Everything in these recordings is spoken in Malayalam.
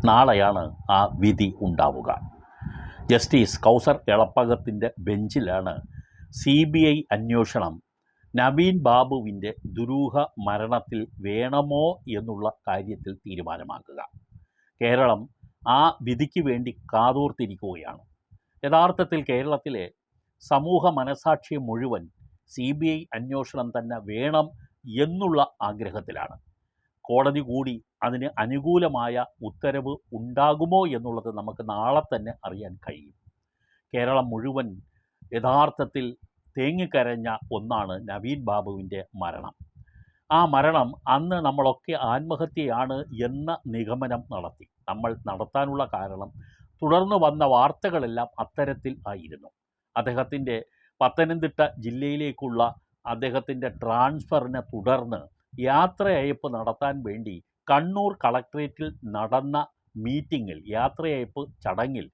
നാളെയാണ് ആ വിധി ഉണ്ടാവുക. ജസ്റ്റിസ് കൗസർ എളപ്പകത്തിൻ്റെ ബെഞ്ചിലാണ് CBI അന്വേഷണം നവീൻ ബാബുവിൻ്റെ ദുരൂഹ മരണത്തിൽ വേണമോ എന്നുള്ള കാര്യത്തിൽ തീരുമാനമാക്കുക. കേരളം ആ വിധിക്ക് വേണ്ടി കാതോർത്തിരിക്കുകയാണ്. യഥാർത്ഥത്തിൽ കേരളത്തിലെ സമൂഹ മനസാക്ഷിയെ മുഴുവൻ CBI അന്വേഷണം തന്നെ വേണം എന്നുള്ള ആഗ്രഹത്തിലാണ്. കോടതി കൂടി അതിന് അനുകൂലമായ ഉത്തരവ് ഉണ്ടാകുമോ എന്നുള്ളത് നമുക്ക് നാളെ തന്നെ അറിയാൻ കഴിയും. കേരളം മുഴുവൻ യഥാർത്ഥത്തിൽ തേങ്ങിക്കരഞ്ഞ ഒന്നാണ് നവീൻ ബാബുവിൻ്റെ മരണം. ആ മരണം അന്ന് നമ്മളൊക്കെ ആത്മഹത്യയാണ് എന്ന നിഗമനം നടത്തി. നമ്മൾ നടത്താനുള്ള കാരണം തുടർന്ന് വന്ന വാർത്തകളെല്ലാം അത്തരത്തിൽ ആയിരുന്നു. അദ്ദേഹത്തിൻ്റെ പത്തനംതിട്ട ജില്ലയിലേക്കുള്ള അദ്ദേഹത്തിൻ്റെ ട്രാൻസ്ഫറിനെ തുടർന്ന് യാത്രയയപ്പ് നടത്താൻ വേണ്ടി കണ്ണൂർ കളക്ട്രേറ്റിൽ നടന്ന മീറ്റിങ്ങിൽ, യാത്രയയപ്പ് ചടങ്ങിൽ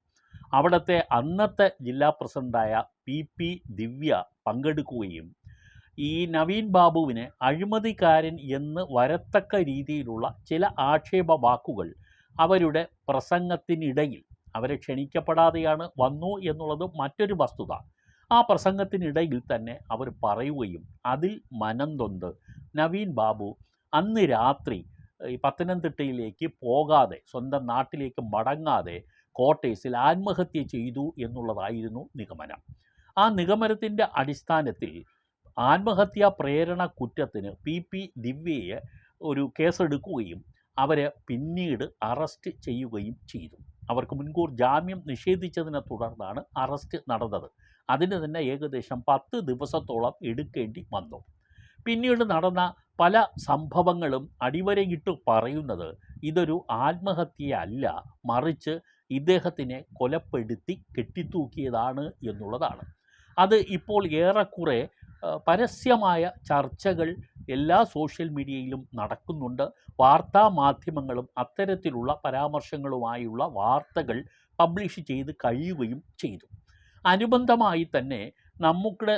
അവിടുത്തെ അന്നത്തെ ജില്ലാ പ്രസിഡൻ്റായ PP ദിവ്യ പങ്കെടുക്കുകയും ഈ നവീൻ ബാബുവിനെ അഴിമതിക്കാരൻ എന്ന് വരത്തക്ക രീതിയിലുള്ള ചില ആക്ഷേപ വാക്കുകൾ അവരുടെ പ്രസംഗത്തിനിടയിൽ, അവരെ ക്ഷണിക്കപ്പെടാതെയാണ് വന്നു എന്നുള്ളത് മറ്റൊരു വസ്തുത, ആ പ്രസംഗത്തിനിടയിൽ തന്നെ അവർ പറയുകയും അതിൽ മനംനൊന്ത് നവീൻ ബാബു അന്ന് രാത്രി ഈ പത്തനംതിട്ടയിലേക്ക് പോകാതെ, സ്വന്തം നാട്ടിലേക്ക് മടങ്ങാതെ ക്വാർട്ടേഴ്സിൽ ആത്മഹത്യ ചെയ്തു എന്നുള്ളതായിരുന്നു നിഗമനം. ആ നിഗമനത്തിൻ്റെ അടിസ്ഥാനത്തിൽ ആത്മഹത്യാ പ്രേരണ കുറ്റത്തിന് PP ദിവ്യയെ ഒരു കേസെടുക്കുകയും അവരെ പിന്നീട് അറസ്റ്റ് ചെയ്യുകയും ചെയ്തു. അവർക്ക് മുൻകൂർ ജാമ്യം നിഷേധിച്ചതിനെ തുടർന്നാണ് അറസ്റ്റ് നടന്നത്. അതിന് തന്നെ ഏകദേശം 10 ദിവസത്തോളം എടുക്കേണ്ടി വന്നു. പിന്നീട് നടന്ന പല സംഭവങ്ങളും അടിവരയിട്ട് പറയുന്നത് ഇതൊരു ആത്മഹത്യയല്ല, മറിച്ച് ഇദ്ദേഹത്തിനെ കൊലപ്പെടുത്തി കെട്ടിത്തൂക്കിയതാണ് എന്നുള്ളതാണ്. അത് ഇപ്പോൾ ഏറെക്കുറെ പരസ്യമായ ചർച്ചകൾ എല്ലാ സോഷ്യൽ മീഡിയയിലും നടക്കുന്നുണ്ട്. വാർത്താ മാധ്യമങ്ങളും അത്തരത്തിലുള്ള പരാമർശങ്ങളുമായുള്ള വാർത്തകൾ ചെയ്ത് കഴിയുകയും ചെയ്തു. അനുബന്ധമായി തന്നെ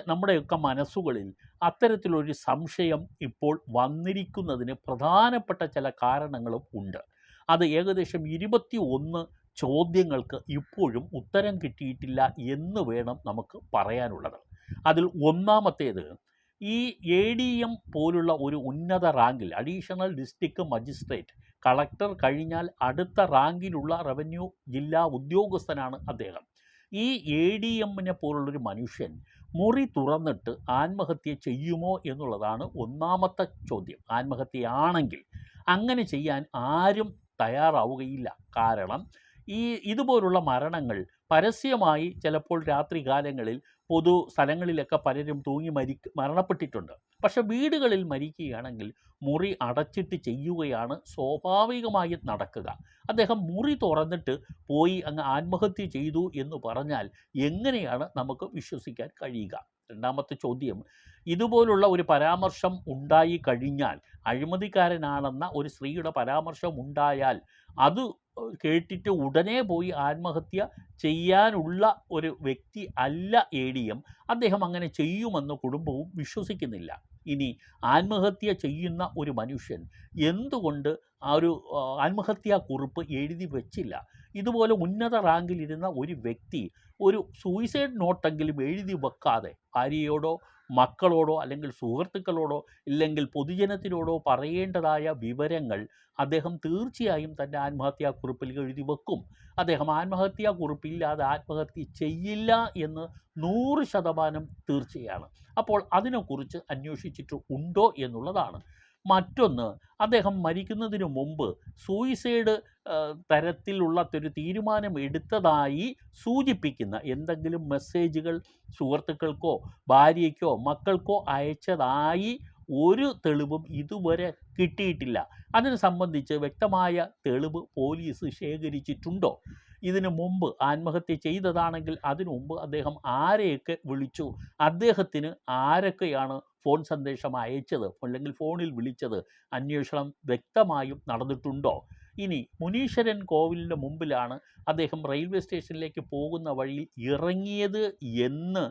നമ്മുടെയൊക്കെ മനസ്സുകളിൽ അത്തരത്തിലൊരു സംശയം ഇപ്പോൾ വന്നിരിക്കുന്നതിന് പ്രധാനപ്പെട്ട ചില കാരണങ്ങളും ഉണ്ട്. അത് ഏകദേശം 21 ചോദ്യങ്ങൾക്ക് ഇപ്പോഴും ഉത്തരം കിട്ടിയിട്ടില്ല എന്ന് വേണം നമുക്ക് പറയാനുള്ളത്. അതിൽ ഒന്നാമത്തേത്, ഈ ADM പോലുള്ള ഒരു ഉന്നത റാങ്കിൽ, അഡീഷണൽ ഡിസ്ട്രിക്ട് മജിസ്ട്രേറ്റ്, കളക്ടർ കഴിഞ്ഞാൽ അടുത്ത റാങ്കിലുള്ള റവന്യൂ ജില്ലാ ഉദ്യോഗസ്ഥനാണ് അദ്ദേഹം. ഈ ADMനെ പോലുള്ളൊരു മനുഷ്യൻ മുറി തുറന്നിട്ട് ആത്മഹത്യ ചെയ്യുമോ എന്നുള്ളതാണ് ഒന്നാമത്തെ ചോദ്യം. ആത്മഹത്യയാണെങ്കിൽ അങ്ങനെ ചെയ്യാൻ ആരും തയ്യാറാവുകയില്ല. കാരണം ഇതുപോലുള്ള മരണങ്ങൾ പരസ്യമായി ചിലപ്പോൾ രാത്രികാലങ്ങളിൽ പൊതു സ്ഥലങ്ങളിലൊക്കെ പലരും തൂങ്ങി മരണപ്പെട്ടിട്ടുണ്ട്. പക്ഷെ വീടുകളിൽ മരിക്കുകയാണെങ്കിൽ മുറി അടച്ചിട്ട് ചെയ്യുകയാണ് സ്വാഭാവികമായും നടക്കുക. അദ്ദേഹം മുറി തുറന്നിട്ട് പോയി അങ്ങ് ആത്മഹത്യ ചെയ്തു എന്ന് പറഞ്ഞാൽ എങ്ങനെയാണ് നമുക്ക് വിശ്വസിക്കാൻ കഴിയുക? രണ്ടാമത്തെ ചോദ്യം, ഇതുപോലുള്ള ഒരു പരാമർശം ഉണ്ടായി കഴിഞ്ഞാൽ, അഴിമതിക്കാരനാണെന്ന ഒരു സ്ത്രീയുടെ പരാമർശം ഉണ്ടായാൽ അത് കേട്ടിട്ട് ഉടനെ പോയി ആത്മഹത്യ ചെയ്യാനുള്ള ഒരു വ്യക്തി അല്ല ADM. അദ്ദേഹം അങ്ങനെ ചെയ്യുമെന്ന് കുടുംബവും വിശ്വസിക്കുന്നില്ല. ഇനി ആത്മഹത്യ ചെയ്യുന്ന ഒരു മനുഷ്യൻ എന്തുകൊണ്ട് ആ ഒരു ആത്മഹത്യാക്കുറിപ്പ് എഴുതി വെച്ചില്ല? ഇതുപോലെ ഉന്നത റാങ്കിലിരുന്ന ഒരു വ്യക്തി ഒരു സൂയിസൈഡ് നോട്ടെങ്കിലും എഴുതി വെക്കാതെ ഭാര്യയോടോ മക്കളോടോ അല്ലെങ്കിൽ സുഹൃത്തുക്കളോടോ ഇല്ലെങ്കിൽ പൊതുജനത്തിനോടോ പറയേണ്ടതായ വിവരങ്ങൾ അദ്ദേഹം തീർച്ചയായും തൻ്റെ ആത്മഹത്യാക്കുറിപ്പിൽ എഴുതി വെക്കും. അദ്ദേഹം ആത്മഹത്യാക്കുറിപ്പില്ലാതെ ആത്മഹത്യ ചെയ്യില്ല എന്ന് 100% തീർച്ചയാണ്. അപ്പോൾ അതിനെക്കുറിച്ച് അന്വേഷിച്ചിട്ട് ഉണ്ടോ എന്നുള്ളതാണ്. മറ്റൊന്ന്, അദ്ദേഹം മരിക്കുന്നതിന് മുമ്പ് സൂയിസൈഡ് തരത്തിലുള്ള ഒരു തീരുമാനം എടുത്തതായി സൂചിപ്പിക്കുന്ന എന്തെങ്കിലും മെസ്സേജുകൾ സുഹൃത്തുക്കൾക്കോ ഭാര്യയ്ക്കോ മക്കൾക്കോ അയച്ചതായി ഒരു തെളിവും ഇതുവരെ കിട്ടിയിട്ടില്ല. അതിനെ സംബന്ധിച്ച് വ്യക്തമായ തെളിവ് പോലീസ് ശേഖരിച്ചിട്ടുണ്ടോ? ഇതിനു മുമ്പ് ആത്മഹത്യ ചെയ്തതാണെങ്കിൽ അതിനു മുമ്പ് അദ്ദേഹം ആരെയൊക്കെ വിളിച്ചു, അദ്ദേഹത്തിന് ആരൊക്കെയാണ് ഫോൺ സന്ദേശം അയച്ചത് അല്ലെങ്കിൽ ഫോണിൽ വിളിച്ചത്, അന്വേഷണം വ്യക്തമായും നടന്നിട്ടുണ്ടോ? ഇനി മുനീശ്വരൻ കോവിലിൻ്റെ മുമ്പിലാണ് അദ്ദേഹം റെയിൽവേ സ്റ്റേഷനിലേക്ക് പോകുന്ന വഴിയിൽ ഇറങ്ങിയത് എന്ന്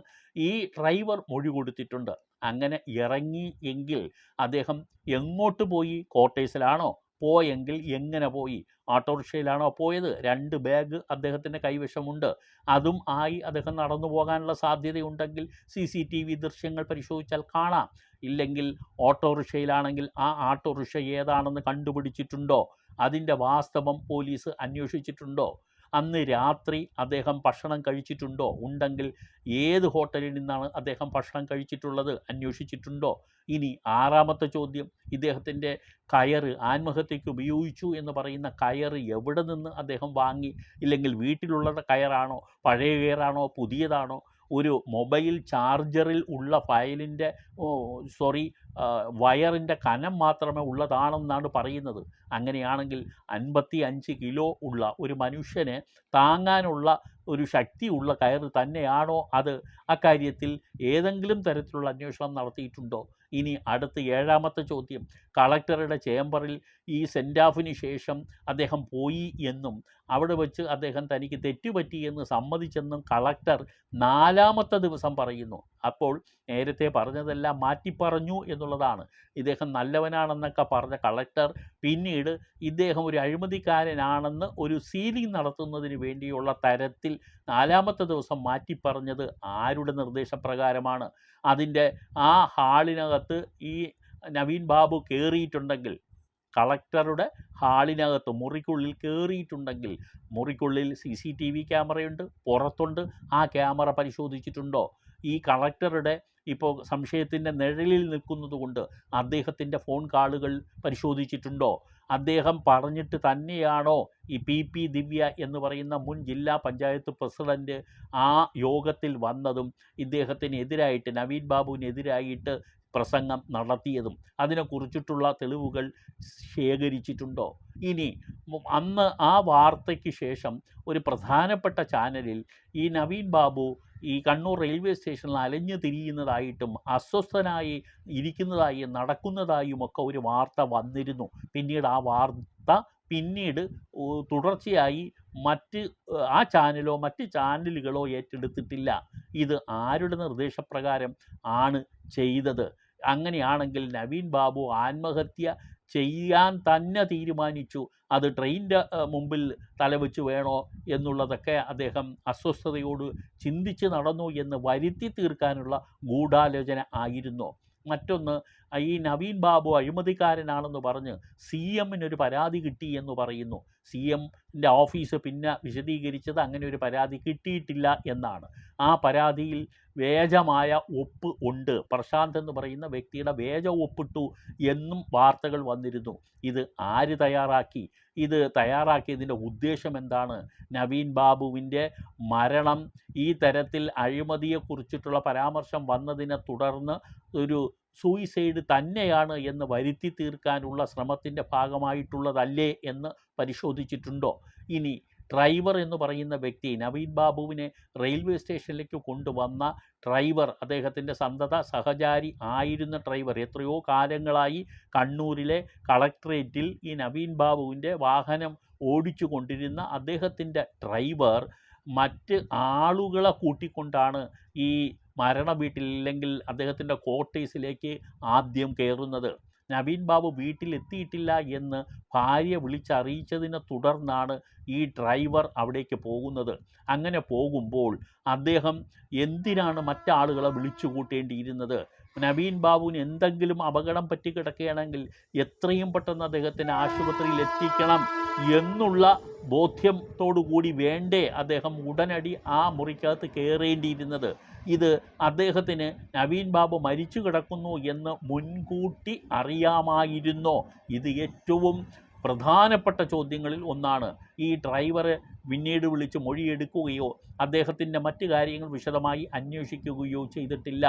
ഈ ഡ്രൈവർ മൊഴി കൊടുത്തിട്ടുണ്ട്. അങ്ങനെ ഇറങ്ങി എങ്കിൽ അദ്ദേഹം എങ്ങോട്ട് പോയി? ക്വാർട്ടേഴ്സിലാണോ പോയെങ്കിൽ എങ്ങനെ പോയി? ഓട്ടോറിക്ഷയിലാണോ പോയത്? 2 ബാഗ് അദ്ദേഹത്തിൻ്റെ കൈവശമുണ്ട്. അതും ആയി അദ്ദേഹം നടന്നു പോകാനുള്ള സാധ്യതയുണ്ടെങ്കിൽ CCTV ദൃശ്യങ്ങൾ പരിശോധിച്ചാൽ കാണാം. ഇല്ലെങ്കിൽ ഓട്ടോറിക്ഷയിലാണെങ്കിൽ ആ ഓട്ടോറിക്ഷ ഏതാണെന്ന് കണ്ടുപിടിച്ചിട്ടുണ്ടോ? അതിൻ്റെ വാസ്തവം പോലീസ് അന്വേഷിച്ചിട്ടുണ്ടോ? അന്ന് രാത്രി അദ്ദേഹം ഭക്ഷണം കഴിച്ചിട്ടുണ്ടോ? ഉണ്ടെങ്കിൽ ഏത് ഹോട്ടലിൽ നിന്നാണ് അദ്ദേഹം ഭക്ഷണം കഴിച്ചിട്ടുള്ളത് അന്വേഷിച്ചിട്ടുണ്ടോ? ഇനി 6ാമത്തെ ചോദ്യം, ഇദ്ദേഹത്തിൻ്റെ കയറ്, ആത്മഹത്യയ്ക്ക് ഉപയോഗിച്ചു എന്ന് പറയുന്ന കയറ് എവിടെ നിന്ന് അദ്ദേഹം വാങ്ങി? ഇല്ലെങ്കിൽ വീട്ടിലുള്ള കയറാണോ? പഴയ കയറാണോ? പുതിയതാണോ? ഒരു മൊബൈൽ ചാർജറിൽ ഉള്ള ഫയലിൻ്റെ വയറിൻ്റെ കനം മാത്രമേ ഉള്ളതാണെന്നാണ് പറയുന്നത്. അങ്ങനെയാണെങ്കിൽ 55 കിലോ ഉള്ള ഒരു മനുഷ്യനെ താങ്ങാനുള്ള ഒരു ശക്തിയുള്ള കയറ് തന്നെയാണോ അത്? അക്കാര്യത്തിൽ ഏതെങ്കിലും തരത്തിലുള്ള അന്വേഷണം നടത്തിയിട്ടുണ്ടോ? ഇനി അടുത്ത 7ാമത്തെ ചോദ്യം, കളക്ടറുടെ ചേംബറിൽ ഈ സെൻഡ് ഓഫിന് ശേഷം അദ്ദേഹം പോയി എന്നും അവിടെ വെച്ച് അദ്ദേഹം തനിക്ക് തെറ്റുപറ്റിയെന്ന് സമ്മതിച്ചെന്നും കളക്ടർ 4ാമത്തെ ദിവസം പറയുന്നു. അപ്പോൾ നേരത്തെ പറഞ്ഞതെല്ലാം മാറ്റിപ്പറഞ്ഞു എന്നുള്ളതാണ്. ഇദ്ദേഹം നല്ലവനാണെന്നൊക്കെ പറഞ്ഞ കളക്ടർ പിന്നീട് ഇദ്ദേഹം ഒരു അഴിമതിക്കാരനാണെന്ന് ഒരു സീലിംഗ് നടത്തുന്നതിന് വേണ്ടിയുള്ള തരത്തിൽ 4ാമത്തെ ദിവസം മാറ്റിപ്പറഞ്ഞത് ആരുടെ നിർദ്ദേശപ്രകാരമാണ്? അതിൻ്റെ ആ ഹാളിനകത്ത് ഈ നവീൻ ബാബു കയറിയിട്ടുണ്ടെങ്കിൽ, കളക്ടറുടെ ഹാളിനകത്ത് മുറിക്കുള്ളിൽ കയറിയിട്ടുണ്ടെങ്കിൽ, മുറിക്കുള്ളിൽ CCTV ക്യാമറയുണ്ട്, പുറത്തുണ്ട്. ആ ക്യാമറ പരിശോധിച്ചിട്ടുണ്ടോ? ഈ കളക്ടറുടെ ഇപ്പോൾ സംശയത്തിൻ്റെ നിഴലിൽ നിൽക്കുന്നതുകൊണ്ട് അദ്ദേഹത്തിൻ്റെ ഫോൺ കാളുകൾ പരിശോധിച്ചിട്ടുണ്ടോ? അദ്ദേഹം പറഞ്ഞിട്ട് തന്നെയാണോ ഈ PP ദിവ്യ എന്ന് പറയുന്ന മുൻ ജില്ലാ പഞ്ചായത്ത് പ്രസിഡൻറ്റ് ആ യോഗത്തിൽ വന്നതും ഇദ്ദേഹത്തിനെതിരായിട്ട്, നവീൻ ബാബുവിനെതിരായിട്ട് പ്രസംഗം നടത്തിയതും? അതിനെക്കുറിച്ചിട്ടുള്ള തെളിവുകൾ ശേഖരിച്ചിട്ടുണ്ടോ? ഇനി അന്ന് ആ വാർത്തയ്ക്ക് ശേഷം ഒരു പ്രധാനപ്പെട്ട ചാനലിൽ ഈ നവീൻ ബാബു ഈ കണ്ണൂർ റെയിൽവേ സ്റ്റേഷനിൽ അലഞ്ഞു തിരിയുന്നതായിട്ടും അസ്വസ്ഥനായി ഇരിക്കുന്നതായും നടക്കുന്നതായുമൊക്കെ ഒരു വാർത്ത വന്നിരുന്നു. പിന്നീട് ആ വാർത്ത തുടർച്ചയായി ആ ചാനലോ മറ്റ് ചാനലുകളോ ഏറ്റെടുത്തിട്ടില്ല. ഇത് ആരുടെ നിർദ്ദേശപ്രകാരം ആണ് ചെയ്തത്? അങ്ങനെയാണെങ്കിൽ നവീൻ ബാബു ആത്മഹത്യ ചെയ്യാൻ തന്നെ തീരുമാനിച്ചു. അത് ട്രെയിനിൻ്റെ മുമ്പിൽ തലവെച്ച് വേണോ എന്നുള്ളതൊക്കെ അദ്ദേഹം അസ്വസ്ഥതയോട് ചിന്തിച്ച് നടന്നു എന്ന് വരുത്തി തീർക്കാനുള്ള ഗൂഢാലോചന ആയിരുന്നോ? മറ്റൊന്ന്, ഈ നവീൻ ബാബു അഴിമതിക്കാരനാണെന്ന് പറഞ്ഞ് CMനൊരു പരാതി കിട്ടി എന്ന് പറയുന്നു. CMൻ്റെ ഓഫീസ് പിന്നെ വിശദീകരിച്ചത് അങ്ങനെ ഒരു പരാതി കിട്ടിയിട്ടില്ല എന്നാണ്. ആ പരാതിയിൽ വേജമായ ഒപ്പ് ഉണ്ട്, പ്രശാന്ത് എന്ന് പറയുന്ന വ്യക്തിയുടെ വേജ ഒപ്പിട്ടു എന്നും വാർത്തകൾ വന്നിരുന്നു. ഇത് ആര് തയ്യാറാക്കി? ഇത് തയ്യാറാക്കിയതിൻ്റെ ഉദ്ദേശം എന്താണ്? നവീൻ ബാബുവിൻ്റെ മരണം ഈ തരത്തിൽ അഴിമതിയെക്കുറിച്ചിട്ടുള്ള പരാമർശം വന്നതിനെ തുടർന്ന് ഒരു സൂയിസൈഡ് തന്നെയാണ് എന്ന് വരുത്തി തീർക്കാനുള്ള ശ്രമത്തിൻ്റെ ഭാഗമായിട്ടുള്ളതല്ലേ എന്ന് പരിശോധിച്ചിട്ടുണ്ടോ? ഇനി ഡ്രൈവർ എന്ന് പറയുന്ന വ്യക്തി, നവീൻ ബാബുവിനെ റെയിൽവേ സ്റ്റേഷനിലേക്ക് കൊണ്ടുവന്ന ഡ്രൈവർ, അദ്ദേഹത്തിൻ്റെ സന്തത സഹചാരി ആയിരുന്ന ഡ്രൈവർ, എത്രയോ കാലങ്ങളായി കണ്ണൂരിലെ കളക്ട്രേറ്റിൽ ഈ നവീൻ ബാബുവിൻ്റെ വാഹനം ഓടിച്ചു കൊണ്ടിരുന്ന അദ്ദേഹത്തിൻ്റെ ഡ്രൈവർ മറ്റ് ആളുകളെ കൂട്ടിക്കൊണ്ടാണ് ഈ മരണ വീട്ടിൽ, ഇല്ലെങ്കിൽ അദ്ദേഹത്തിൻ്റെ ക്വാർട്ടേഴ്സിലേക്ക് ആദ്യം കയറുന്നത്. നവീൻ ബാബു വീട്ടിലെത്തിയിട്ടില്ല എന്ന് ഭാര്യ വിളിച്ചറിയിച്ചതിനെ തുടർന്നാണ് ഈ ഡ്രൈവർ അവിടേക്ക് പോകുന്നത്. അങ്ങനെ പോകുമ്പോൾ അദ്ദേഹം എന്തിനാണ് മറ്റാളുകളെ വിളിച്ചു കൂട്ടേണ്ടിയിരുന്നത്? നവീൻ ബാബുവിന് എന്തെങ്കിലും അപകടം പറ്റി കിടക്കുകയാണെങ്കിൽ എത്രയും പെട്ടെന്ന് അദ്ദേഹത്തിന് ആശുപത്രിയിൽ എത്തിക്കണം എന്നുള്ള ബോധ്യത്തോടു കൂടി വേണ്ടേ അദ്ദേഹം ഉടനടി ആ മുറിക്കകത്ത് കയറേണ്ടിയിരുന്നത്? ഇത് അദ്ദേഹത്തിന് നവീൻ ബാബു മരിച്ചു കിടക്കുന്നു എന്ന് മുൻകൂട്ടി അറിയാമായിരുന്നോ? ഇത് ഏറ്റവും പ്രധാനപ്പെട്ട ചോദ്യങ്ങളിൽ ഒന്നാണ്. ഈ ഡ്രൈവറെ പിന്നീട് വിളിച്ച് മൊഴിയെടുക്കുകയോ അദ്ദേഹത്തിൻ്റെ മറ്റ് കാര്യങ്ങൾ വിശദമായി അന്വേഷിക്കുകയോ ചെയ്തിട്ടില്ല.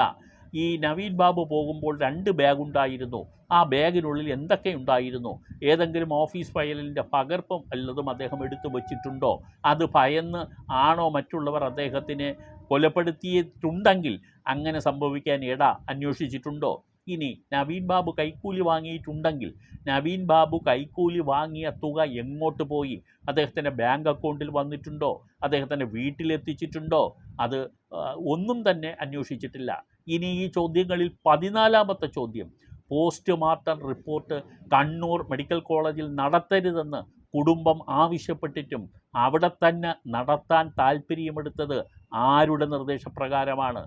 ഈ നവീൻ ബാബു പോകുമ്പോൾ 2 ബാഗുണ്ടായിരുന്നു. ആ ബാഗിനുള്ളിൽ എന്തൊക്കെ ഉണ്ടായിരുന്നു? ഏതെങ്കിലും ഓഫീസ് ഫയലിൻ്റെ പകർപ്പും വല്ലതും അദ്ദേഹം എടുത്തു വച്ചിട്ടുണ്ടോ? അത് ഭയന്ന് ആണോ മറ്റുള്ളവർ അദ്ദേഹത്തിനെ കൊലപ്പെടുത്തിയിട്ടുണ്ടെങ്കിൽ അങ്ങനെ സംഭവിക്കാൻ അന്വേഷിച്ചിട്ടുണ്ടോ? ഇനി നവീൻ ബാബു കൈക്കൂലി വാങ്ങിയിട്ടുണ്ടെങ്കിൽ നവീൻ ബാബു കൈക്കൂലി വാങ്ങിയ തുക എങ്ങോട്ട് പോയി? അദ്ദേഹത്തിൻ്റെ ബാങ്ക് അക്കൗണ്ടിൽ വന്നിട്ടുണ്ടോ? അദ്ദേഹത്തിൻ്റെ വീട്ടിലെത്തിച്ചിട്ടുണ്ടോ? അത് ഒന്നും തന്നെ അന്വേഷിച്ചിട്ടില്ല. ഇനി ഈ ചോദ്യങ്ങളിൽ 14ാമത്തെ ചോദ്യം, പോസ്റ്റ്മോർട്ടം റിപ്പോർട്ട് കണ്ണൂർ മെഡിക്കൽ കോളേജിൽ നടത്തരുതെന്ന് കുടുംബം ആവശ്യപ്പെട്ടിട്ടും അവിടെ തന്നെ നടത്താൻ താല്പര്യമെടുത്തത് ആരുടെ നിർദ്ദേശപ്രകാരമാണ്?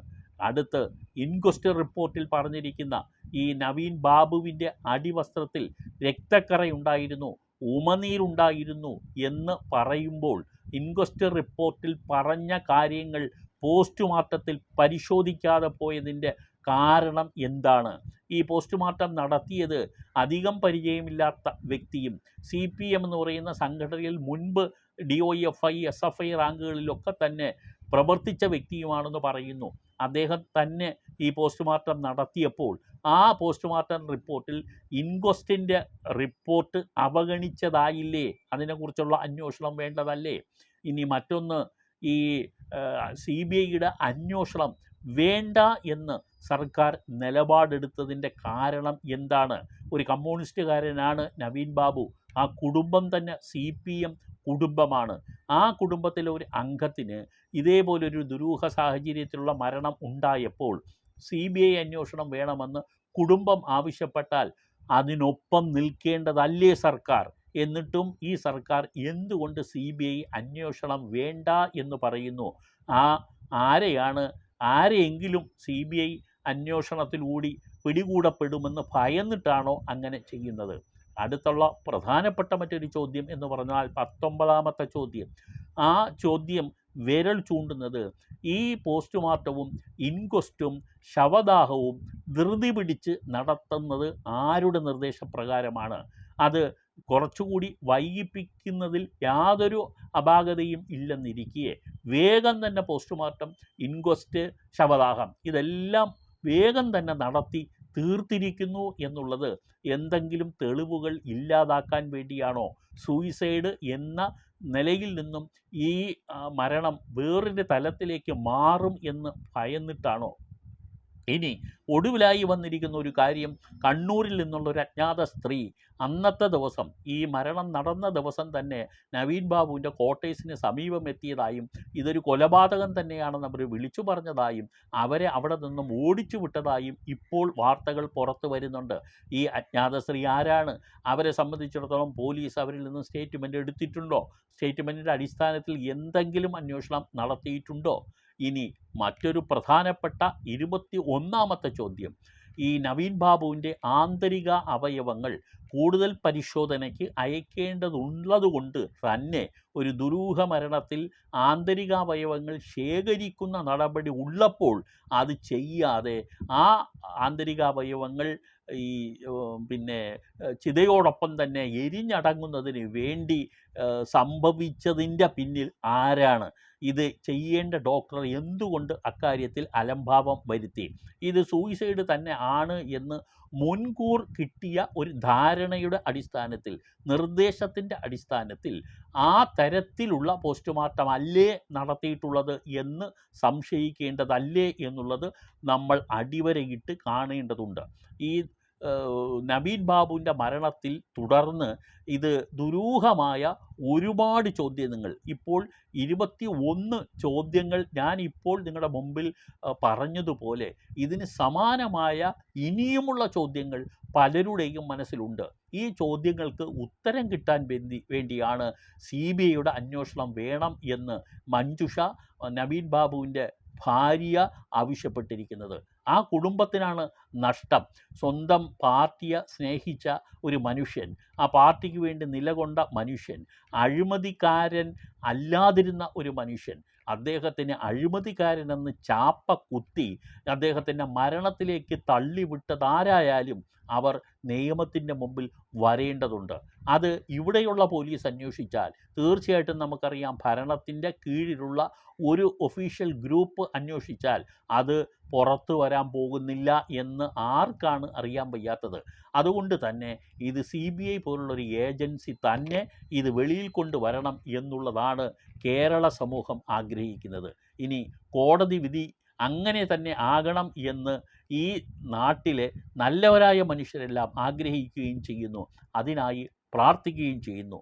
അടുത്ത് ഇൻക്വസ്റ്റ് റിപ്പോർട്ടിൽ പറഞ്ഞിരിക്കുന്ന ഈ നവീൻ ബാബുവിൻ്റെ അടിവസ്ത്രത്തിൽ രക്തക്കറയുണ്ടായിരുന്നു, ഉമനീരുണ്ടായിരുന്നു എന്ന് പറയുമ്പോൾ ഇൻക്വസ്റ്റ് റിപ്പോർട്ടിൽ പറഞ്ഞ കാര്യങ്ങൾ പോസ്റ്റ്മോർട്ടത്തിൽ പരിശോധിക്കാതെ പോയതിൻ്റെ കാരണം എന്താണ്? ഈ പോസ്റ്റ്മോർട്ടം നടത്തിയത് അധികം പരിചയമില്ലാത്ത വ്യക്തിയും CPM എന്ന് പറയുന്ന സംഘടനയിൽ മുൻപ് DOFI SFI റാങ്കുകളിലൊക്കെ തന്നെ പ്രവർത്തിച്ച വ്യക്തിയുമാണെന്ന് പറയുന്നു. അദ്ദേഹം തന്നെ ഈ പോസ്റ്റ്മോർട്ടം നടത്തിയപ്പോൾ ആ പോസ്റ്റ്മോർട്ടം റിപ്പോർട്ടിൽ ഇൻക്വസ്റ്റിൻ്റെ റിപ്പോർട്ട് അവഗണിച്ചതായില്ലേ? അതിനെക്കുറിച്ചുള്ള അന്വേഷണം വേണ്ടതല്ലേ? ഇനി മറ്റൊന്ന്, ഈ CBIയുടെ അന്വേഷണം വേണ്ട എന്ന് സർക്കാർ നിലപാടെടുത്തതിൻ്റെ കാരണം എന്താണ്? ഒരു കമ്മ്യൂണിസ്റ്റുകാരനാണ് നവീൻ ബാബു. ആ കുടുംബം തന്നെ CPM കുടുംബമാണ്. ആ കുടുംബത്തിലെ ഒരു അംഗത്തിന് ഇതേപോലൊരു ദുരൂഹ സാഹചര്യത്തിലുള്ള മരണം ഉണ്ടായപ്പോൾ CBI അന്വേഷണം വേണമെന്ന് കുടുംബം ആവശ്യപ്പെട്ടാൽ അതിനൊപ്പം നിൽക്കേണ്ടതല്ലേ സർക്കാർ? എന്നിട്ടും ഈ സർക്കാർ എന്തുകൊണ്ട് CBI അന്വേഷണം വേണ്ട എന്ന് പറയുന്നു? ആരെയെങ്കിലും CBI അന്വേഷണത്തിലൂടി പിടികൂടപ്പെടുമെന്ന് ഭയന്നിട്ടാണോ അങ്ങനെ ചെയ്യുന്നത്? അടുത്തുള്ള പ്രധാനപ്പെട്ട മറ്റൊരു ചോദ്യം എന്ന് പറഞ്ഞാൽ 19ാമത്തെ ചോദ്യം. ആ ചോദ്യം വിരൽ ചൂണ്ടുന്നത് ഈ പോസ്റ്റ്മോർട്ടവും ഇൻക്വസ്റ്റും ശവദാഹവും ധൃതി പിടിച്ച് നടത്തുന്നത് ആരുടെ നിർദ്ദേശപ്രകാരമാണ്? അത് കുറച്ചുകൂടി വൈകിപ്പിക്കുന്നതിൽ യാതൊരു അപാകതയും ഇല്ലെന്നിരിക്കെ വേഗം തന്നെ പോസ്റ്റ്മോർട്ടം, ഇൻക്വസ്റ്റ്, ശവദാഹം ഇതെല്ലാം വേഗം തന്നെ നടത്തി തീർത്തിരിക്കുന്നു എന്നുള്ളത് എന്തെങ്കിലും തെളിവുകൾ ഇല്ലാതാക്കാൻ വേണ്ടിയാണോ? സൂയിസൈഡ് എന്ന നിലയിൽ നിന്നും ഈ മരണം വേറൊരു തലത്തിലേക്ക് മാറും എന്ന് ഭയന്നിട്ടാണോ? ഇനി ഒടുവിലായി വന്നിരിക്കുന്ന ഒരു കാര്യം, കണ്ണൂരിൽ നിന്നുള്ള ഒരു അജ്ഞാത സ്ത്രീ അന്നത്തെ ദിവസം, ഈ മരണം നടന്ന ദിവസം തന്നെ നവീൻ ബാബുവിൻ്റെ ക്വാർട്ടേഴ്സിന് സമീപം എത്തിയതായും ഇതൊരു കൊലപാതകം തന്നെയാണെന്ന് അവർ വിളിച്ചു പറഞ്ഞതായും അവരെ അവിടെ നിന്നും ഓടിച്ചു വിട്ടതായും ഇപ്പോൾ വാർത്തകൾ പുറത്തു വരുന്നുണ്ട്. ഈ അജ്ഞാത സ്ത്രീ ആരാണ്? അവരെ സംബന്ധിച്ചിടത്തോളം പോലീസ് അവരിൽ നിന്ന് സ്റ്റേറ്റ്മെൻറ്റ് എടുത്തിട്ടുണ്ടോ? സ്റ്റേറ്റ്മെൻറ്റിൻ്റെ അടിസ്ഥാനത്തിൽ എന്തെങ്കിലും അന്വേഷണം നടത്തിയിട്ടുണ്ടോ? ഇനി മറ്റൊരു പ്രധാനപ്പെട്ട 21ാമത്തെ ചോദ്യം, ഈ നവീൻ ബാബുവിൻ്റെ ആന്തരിക അവയവങ്ങൾ കൂടുതൽ പരിശോധനയ്ക്ക് അയക്കേണ്ടതുള്ളതുകൊണ്ട് തന്നെ ഒരു ദുരൂഹ മരണത്തിൽ ആന്തരികാവയവങ്ങൾ ശേഖരിക്കുന്ന നടപടി ഉള്ളപ്പോൾ അത് ചെയ്യാതെ ആ ആന്തരികാവയവങ്ങൾ ഈ ചിതയോടൊപ്പം തന്നെ എരിഞ്ഞടങ്ങുന്നതിന് വേണ്ടി സംഭവിച്ചതിൻ്റെ പിന്നിൽ ആരാണ്? ഇത് ചെയ്യേണ്ട ഡോക്ടർ എന്തുകൊണ്ട് അക്കാര്യത്തിൽ അലംഭാവം വരുത്തി? ഇത് സൂയിസൈഡ് തന്നെ ആണ് എന്ന് മുൻകൂർ കിട്ടിയ ഒരു ധാരണയുടെ അടിസ്ഥാനത്തിൽ, നിർദ്ദേശത്തിൻ്റെ അടിസ്ഥാനത്തിൽ ആ തരത്തിലുള്ള പോസ്റ്റ്മോർട്ടം അല്ലേ നടത്തിയിട്ടുള്ളത് എന്ന് സംശയിക്കേണ്ടതല്ലേ എന്നുള്ളത് നമ്മൾ അടിവരയിട്ട് കാണേണ്ടതുണ്ട്. ഈ നവീൻ ബാബുവിൻ്റെ മരണത്തിൽ തുടർന്ന് ഇത് ദുരൂഹമായ ഒരുപാട് ചോദ്യങ്ങൾ, ഇപ്പോൾ 21 ചോദ്യങ്ങൾ ഞാനിപ്പോൾ നിങ്ങളുടെ മുമ്പിൽ പറഞ്ഞതുപോലെ ഇതിന് സമാനമായ ഇനിയുമുള്ള ചോദ്യങ്ങൾ പലരുടെയും മനസ്സിലുണ്ട്. ഈ ചോദ്യങ്ങൾക്ക് ഉത്തരം കിട്ടാൻ വേണ്ടിയാണ് CBIയുടെ അന്വേഷണം വേണം എന്ന് മഞ്ജുഷ, നവീൻ ബാബുവിൻ്റെ ഭാര്യ ആവശ്യപ്പെട്ടിരിക്കുന്നത്. ആ കുടുംബത്തിനാണ് നഷ്ടം. സ്വന്തം പാർട്ടിയെ സ്നേഹിച്ച ഒരു മനുഷ്യൻ, ആ പാർട്ടിക്ക് വേണ്ടി നിലകൊണ്ട മനുഷ്യൻ, അഴിമതിക്കാരൻ അല്ലാതിരുന്ന ഒരു മനുഷ്യൻ, അദ്ദേഹത്തിന് അഴിമതിക്കാരനെന്ന് ചാപ്പ കുത്തി അദ്ദേഹത്തിൻ്റെ മരണത്തിലേക്ക് തള്ളിവിട്ടതാരായാലും അവർ നിയമത്തിൻ്റെ മുമ്പിൽ വരേണ്ടതുണ്ട്. അത് ഇവിടെയുള്ള പോലീസ് അന്വേഷിച്ചാൽ തീർച്ചയായിട്ടും നമുക്കറിയാം, ഭരണത്തിൻ്റെ കീഴിലുള്ള ഒരു ഒഫീഷ്യൽ ഗ്രൂപ്പ് അന്വേഷിച്ചാൽ അത് പുറത്തു വരാൻ പോകുന്നില്ല എന്ന് ആർക്കാണ് അറിയാൻ വയ്യാത്തത്? അതുകൊണ്ട് തന്നെ ഇത് CBI പോലുള്ളൊരു ഏജൻസി തന്നെ ഇത് വെളിയിൽ കൊണ്ടുവരണം എന്നുള്ളതാണ് കേരള സമൂഹം ആഗ്രഹിക്കുന്നത്. ഇനി കോടതി വിധി അങ്ങനെ തന്നെ ആകണം എന്ന് ഈ നാട്ടിലെ നല്ലവരായ മനുഷ്യരെല്ലാം ആഗ്രഹിക്കുകയും ചെയ്യുന്നു, അതിനായി പ്രാർത്ഥിക്കുകയും ചെയ്യുന്നു.